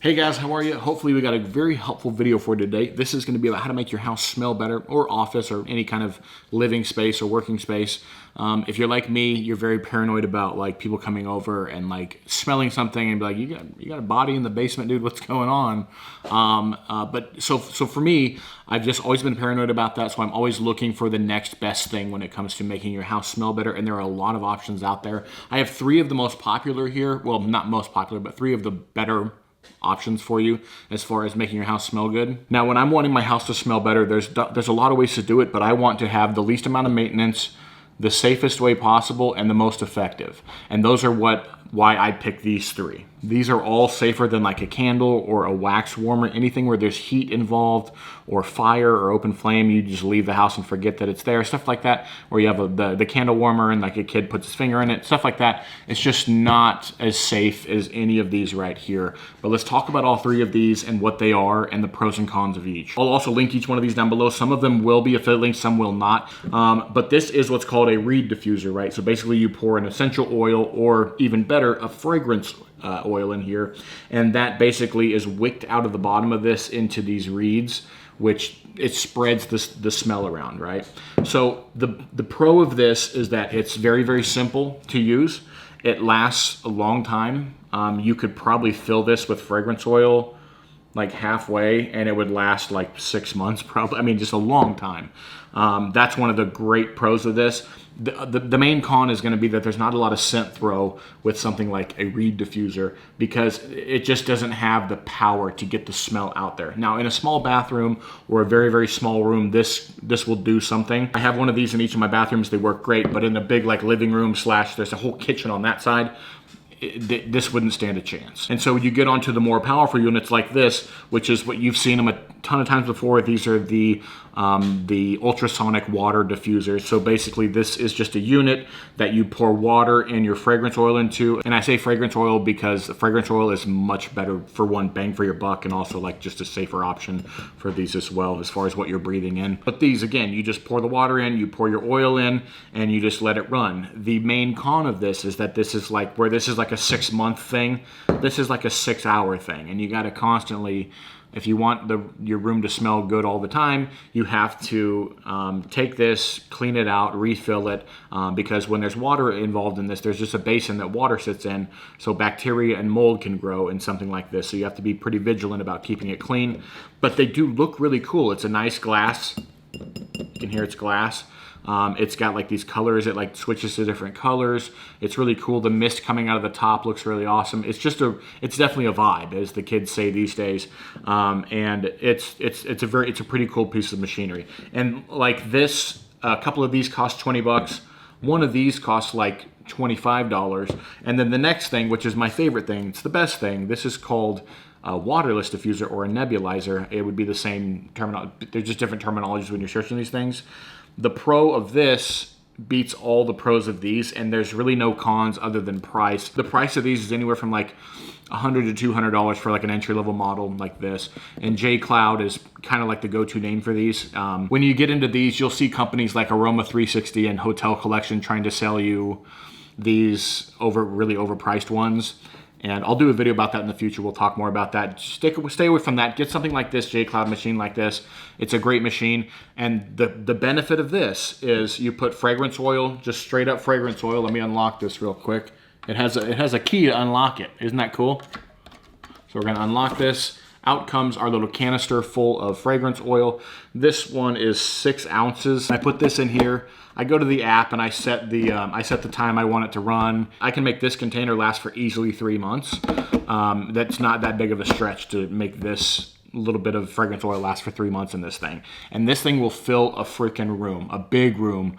Hey guys, how are you? Hopefully we got a very helpful video for today. This is going to be about how to make your house smell better, or office, or any kind of living space or working space. If you're like me, you're very paranoid about like people coming over and like smelling something and be like, you got a body in the basement, dude. What's going on? So for me, I've just always been paranoid about that. So I'm always looking for the next best thing when it comes to making your house smell better. And there are a lot of options out there. I have three of the most popular here. Well, not most popular, but three of the better options for you as far as making your house smell good. Now, when I'm wanting my house to smell better, there's a lot of ways to do it, but I want to have the least amount of maintenance, the safest way possible, and the most effective. And those are why I picked these three. These are all safer than like a candle or a wax warmer, anything where there's heat involved or fire or open flame. You just leave the house and forget that it's there, stuff like that. Or you have the candle warmer and like a kid puts his finger in it, stuff like that. It's just not as safe as any of these right here. But let's talk about all three of these and what they are and the pros and cons of each. I'll also link each one of these down below. Some of them will be affiliate links, some will not. But this is what's called a reed diffuser, right? So basically you pour an essential oil, or even better, a fragrance oil in here, and that basically is wicked out of the bottom of this into these reeds, which it spreads the smell around, right? So the pro of this is that it's very, very simple to use. It lasts a long time. You could probably fill this with fragrance oil like halfway and it would last like 6 months probably. I mean, just a long time. That's one of the great pros of this. The main con is going to be that there's not a lot of scent throw with something like a reed diffuser, because it just doesn't have the power to get the smell out there. Now, in a small bathroom or a very, very small room, this will do something. I have one of these in each of my bathrooms. They work great, but in a big like living room / there's a whole kitchen on that side, this wouldn't stand a chance. And so you get onto the more powerful units like this, which is what you've seen them a ton of times before. These are the ultrasonic water diffusers. So basically this is just a unit that you pour water and your fragrance oil into. And I say fragrance oil because the fragrance oil is much better, for one, bang for your buck, and also like just a safer option for these as well as far as what you're breathing in. But these, again, you just pour the water in, you pour your oil in, and you just let it run. The main con of this is that this is like, where this is like a 6-month thing, this is like a 6-hour thing, and you got to constantly, if you want your room to smell good all the time, you have to take this, clean it out, refill it, because when there's water involved in this, there's just a basin that water sits in, so bacteria and mold can grow in something like this. So you have to be pretty vigilant about keeping it clean. But they do look really cool. It's a nice glass. You can hear it's glass. It's got like these colors. It like switches to different colors. It's really cool. The mist coming out of the top looks really awesome. It's definitely a vibe, as the kids say these days. And it's a pretty cool piece of machinery. And like this, a couple of these cost 20 bucks. One of these costs like $25. And then the next thing, which is my favorite thing, it's the best thing. This is called a waterless diffuser, or a nebulizer. It would be the same terminology. There's just different terminologies when you're searching these things. The pro of this beats all the pros of these, and there's really no cons other than price. The price of these is anywhere from like $100 to $200 for like an entry-level model like this. And J-Cloud is kind of like the go-to name for these. When you get into these, you'll see companies like Aroma360 and Hotel Collection trying to sell you these really overpriced ones. And I'll do a video about that in the future. We'll talk more about that. Stay away from that. Get something like this, J-Cloud machine like this. It's a great machine. And the benefit of this is you put fragrance oil, just straight up fragrance oil. Let me unlock this real quick. It has a key to unlock it. Isn't that cool? So we're gonna unlock this. Out comes our little canister full of fragrance oil. This one is 6 ounces. I put this in here. I go to the app and I set the time I want it to run. I can make this container last for easily 3 months. That's not that big of a stretch to make this little bit of fragrance oil last for 3 months in this thing. And this thing will fill a freaking room, a big room,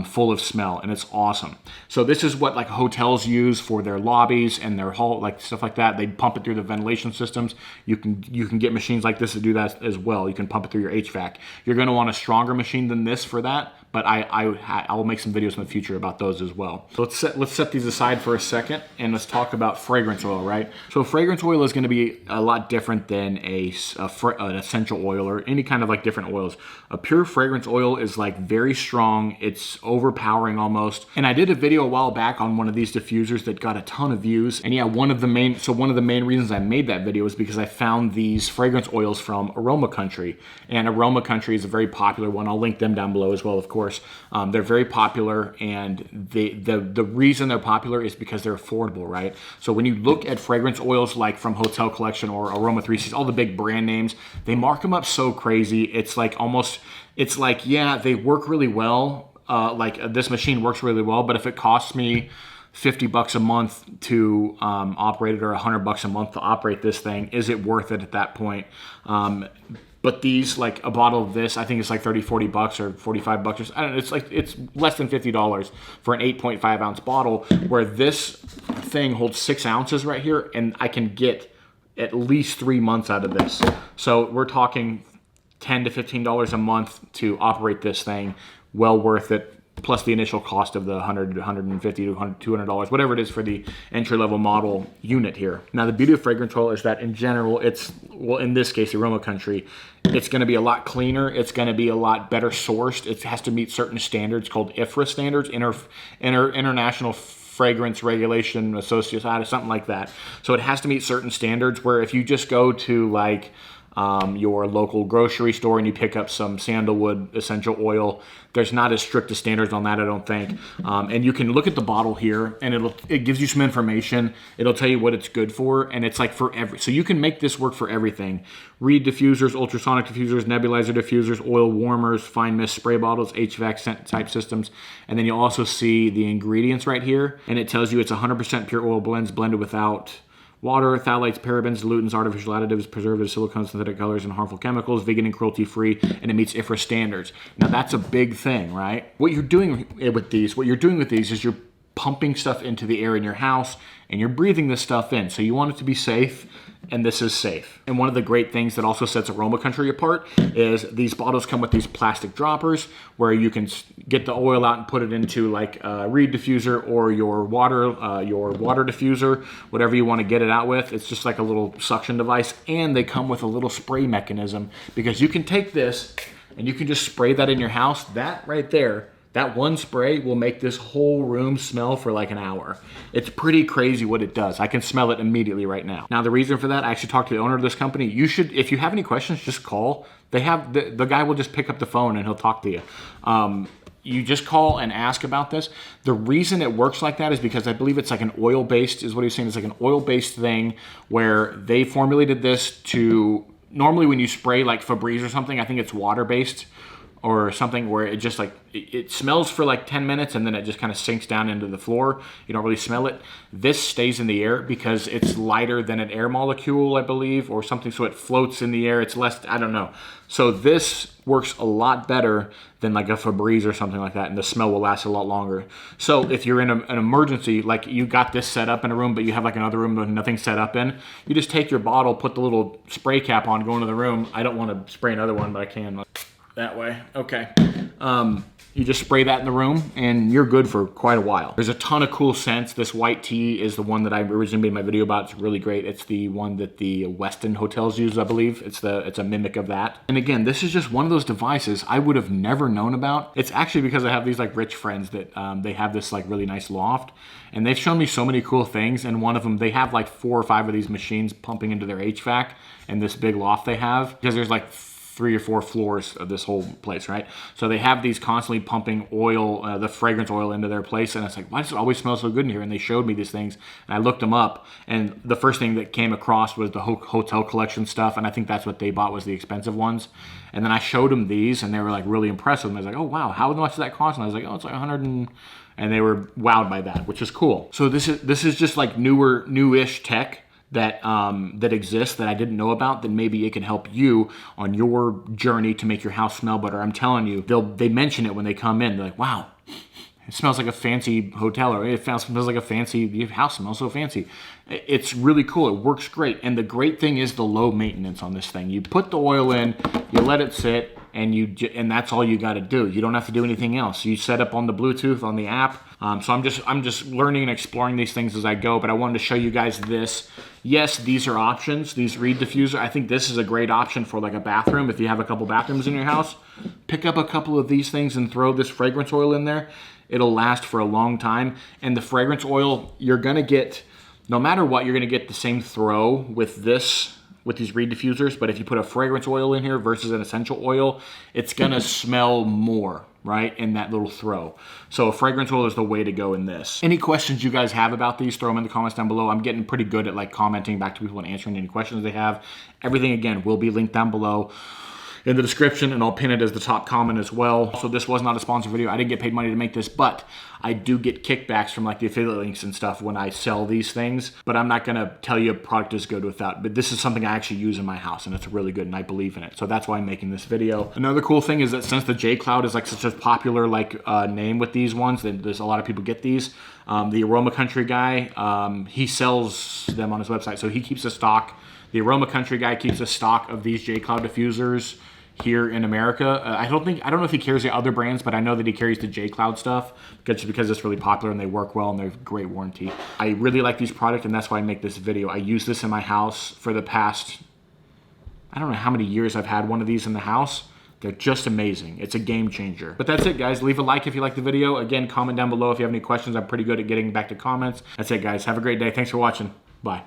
full of smell, and it's awesome. So this is what like hotels use for their lobbies and their hall, like stuff like that. They pump it through the ventilation systems. You can get machines like this to do that as well. You can pump it through your HVAC. You're going to want a stronger machine than this for that, but I will make some videos in the future about those as well. So let's set these aside for a second, and let's talk about fragrance oil, right? So fragrance oil is going to be a lot different than a use an essential oil or any kind of like different oils. A pure fragrance oil is like very strong. It's overpowering almost. And I did a video a while back on one of these diffusers that got a ton of views. And yeah, one of the main reasons I made that video is because I found these fragrance oils from Aroma360. And Aroma360 is a very popular one. I'll link them down below as well, of course. They're very popular, and the reason they're popular is because they're affordable, right? So when you look at fragrance oils like from Hotel Collection or Aroma360, all the big brand names, they mark them up so crazy. It's like yeah, they work really well. Like this machine works really well, but if it costs me $50 a month to operate it, or $100 a month to operate this thing, is it worth it at that point? But these, like a bottle of this, I think it's like 30, 40 bucks or 45 bucks. I don't know, it's less than $50 for an 8.5 ounce bottle, where this thing holds 6 ounces right here, and I can get at least 3 months out of this. So we're talking $10 to $15 a month to operate this thing. Well worth it. Plus the initial cost of the $100 to $150 to $200, whatever it is for the entry-level model unit here. Now, the beauty of fragrance oil is that in general, well, in this case, Aroma360, it's going to be a lot cleaner. It's going to be a lot better sourced. It has to meet certain standards called IFRA standards, International Fragrance Regulation Association, something like that. So it has to meet certain standards, where if you just go to like your local grocery store and you pick up some sandalwood essential oil, there's not as strict as standards on that, I don't think. And you can look at the bottle here, and it gives you some information. It'll tell you what it's good for, and it's like for so you can make this work for everything. Reed diffusers, ultrasonic diffusers, nebulizer diffusers, oil warmers, fine mist spray bottles, HVAC scent type systems. And then you'll also see the ingredients right here, and it tells you it's 100% pure oil blends blended without water, phthalates, parabens, dilutants, artificial additives, preservatives, silicones, synthetic colors, and harmful chemicals, vegan and cruelty-free, and it meets IFRA standards. Now that's a big thing, right? What you're doing with these is you're pumping stuff into the air in your house, and you're breathing this stuff in. So you want it to be safe, and this is safe. And one of the great things that also sets Aroma360 apart is these bottles come with these plastic droppers where you can get the oil out and put it into like a Reed diffuser or your water diffuser, whatever you want to get it out with. It's just like a little suction device, and they come with a little spray mechanism, because you can take this and you can just spray that in your house. That right there, that one spray will make this whole room smell for like an hour. It's pretty crazy what it does. I can smell it immediately right now. Now, the reason for that, I actually talked to the owner of this company. You should, if you have any questions, just call. They have, the guy will just pick up the phone and he'll talk to you. You just call and ask about this. The reason it works like that is because I believe it's like an oil-based, is what he's saying. It's like an oil-based thing where they formulated this to, normally when you spray like Febreze or something, I think it's water-based or something, where it just like, it smells for like 10 minutes and then it just kind of sinks down into the floor. You don't really smell it. This stays in the air because it's lighter than an air molecule, I believe, or something, so it floats in the air. It's less, I don't know. So this works a lot better than like a Febreze or something like that, and the smell will last a lot longer. So if you're in an emergency, like you got this set up in a room, but you have like another room with nothing set up in, you just take your bottle, put the little spray cap on, go into the room. I don't want to spray another one, but I can. That way, okay. You just spray that in the room and you're good for quite a while. There's a ton of cool scents. This white tea is the one that I originally made my video about. It's really great. It's the one that the Westin hotels use, I believe. It's a mimic of that. And again, this is just one of those devices I would have never known about. It's actually because I have these like rich friends that they have this like really nice loft, and they've shown me so many cool things. And one of them, they have like 4 or 5 of these machines pumping into their HVAC in this big loft they have, because there's like 3 or 4 floors of this whole place, right? So they have these constantly pumping oil, the fragrance oil into their place, and it's like, why does it always smell so good in here? And they showed me these things, and I looked them up, and the first thing that came across was the Hotel Collection stuff, and I think that's what they bought, was the expensive ones. And then I showed them these, and they were like really impressed with them. I was like, oh wow, how much does that cost? And I was like, oh, it's like 100 and they were wowed by that, which is cool. So this is just like newish tech that that exists that I didn't know about, that maybe it can help you on your journey to make your house smell better. I'm telling you, they mention it when they come in. They're like, wow, it smells like a fancy hotel, or it smells like a fancy, your house smells so fancy. It's really cool. It works great. And the great thing is the low maintenance on this thing. You put the oil in, you let it sit, and that's all you got to do. You don't have to do anything else. You set up on the Bluetooth on the app. So I'm just learning and exploring these things as I go. But I wanted to show you guys this. Yes, these are options, these reed diffuser. I think this is a great option for like a bathroom. If you have a couple bathrooms in your house, pick up a couple of these things and throw this fragrance oil in there. It'll last for a long time. And the fragrance oil, you're gonna get, no matter what, you're gonna get the same throw with this, with these reed diffusers. But if you put a fragrance oil in here versus an essential oil, it's gonna smell more, right, in that little throw. So a fragrance oil is the way to go in this. Any questions you guys have about these, throw them in the comments down below. I'm getting pretty good at like commenting back to people and answering any questions they have. Everything, again, will be linked down below in the description, and I'll pin it as the top comment as well. So this was not a sponsored video. I didn't get paid money to make this, but I do get kickbacks from like the affiliate links and stuff when I sell these things. But I'm not gonna tell you a product is good without, but this is something I actually use in my house, and it's really good, and I believe in it. So that's why I'm making this video. Another cool thing is that since the J Cloud is like such a popular like name with these ones, that there's a lot of people get these. The Aroma Country guy, he sells them on his website, so he keeps a stock. The Aroma Country guy keeps a stock of these J Cloud diffusers here in America. I don't know if he carries the other brands, but I know that he carries the J Cloud stuff because it's really popular and they work well and they're great warranty. I really like these products, and that's why I make this video. I use this in my house for the past, I don't know how many years I've had one of these in the house. They're just amazing. It's a game changer. But that's it, guys. Leave a like if you like the video. Again, comment down below if you have any questions. I'm pretty good at getting back to comments. That's it, guys. Have a great day. Thanks for watching. Bye.